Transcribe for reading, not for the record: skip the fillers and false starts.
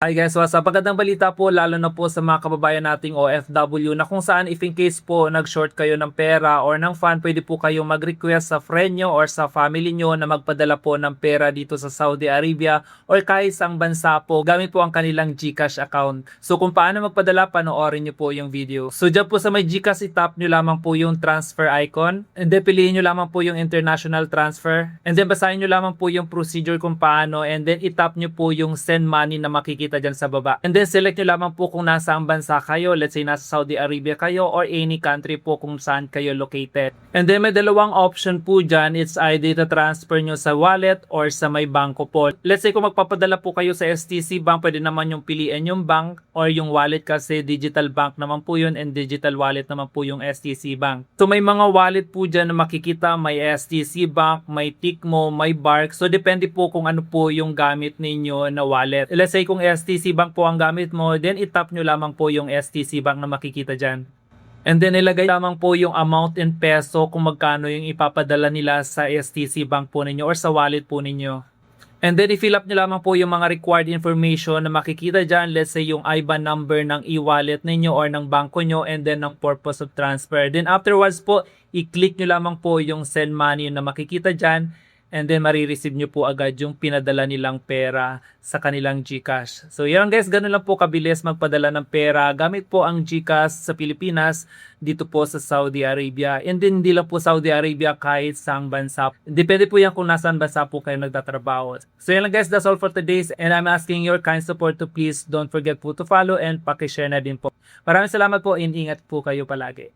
Hi guys, so sa pagandang balita po lalo na po sa mga kababayan nating OFW na kung saan if in case po nag-short kayo ng pera or ng fund, pwede po kayong mag-request sa friend nyo or sa family nyo na magpadala po ng pera dito sa Saudi Arabia or kahit sa bansa po gamit po ang kanilang GCash account. So kung paano magpadala, panoorin nyo po yung video. So dyan po sa may GCash, itap nyo lamang po yung transfer icon and then piliin nyo lamang po yung international transfer and then basahin nyo lamang po yung procedure kung paano and then itap nyo po yung send money na makikita dyan sa baba. And then select nyo lamang po kung nasang bansa kayo. Let's say nasa Saudi Arabia kayo or any country po kung saan kayo located. And then may dalawang option po dyan. It's either transfer nyo sa wallet or sa may bangko po. Let's say kung magpapadala po kayo sa STC Bank, pwede naman yung piliin yung bank or yung wallet kasi digital bank naman po yun and digital wallet naman po yung STC Bank. So may mga wallet po dyan na makikita. May STC Bank, may Tikmo, may Bark. So depende po kung ano po yung gamit ninyo na wallet. Let's say kung STC Bank po ang gamit mo, then itap nyo lamang po yung STC Bank na makikita dyan. And then ilagay lamang po yung amount in peso kung magkano yung ipapadala nila sa STC Bank po ninyo or sa wallet po ninyo. And then i-fill up nyo lamang po yung mga required information na makikita dyan. Let's say yung IBAN number ng e-wallet ninyo or ng banko nyo and then ng purpose of transfer. Then afterwards po, i-click nyo lamang po yung send money na makikita dyan. And then marireceive nyo po agad yung pinadala nilang pera sa kanilang GCash. So yan guys, ganun lang po kabilis magpadala ng pera gamit po ang GCash sa Pilipinas dito po sa Saudi Arabia. And then hindi lang po Saudi Arabia, kahit saang bansa. Depende po yan kung nasaan bansa po kayo nagtatrabaho. So yan lang guys, that's all for today. And I'm asking your kind support to please don't forget po to follow and pakishare na din po. Maraming salamat po and ingat po kayo palagi.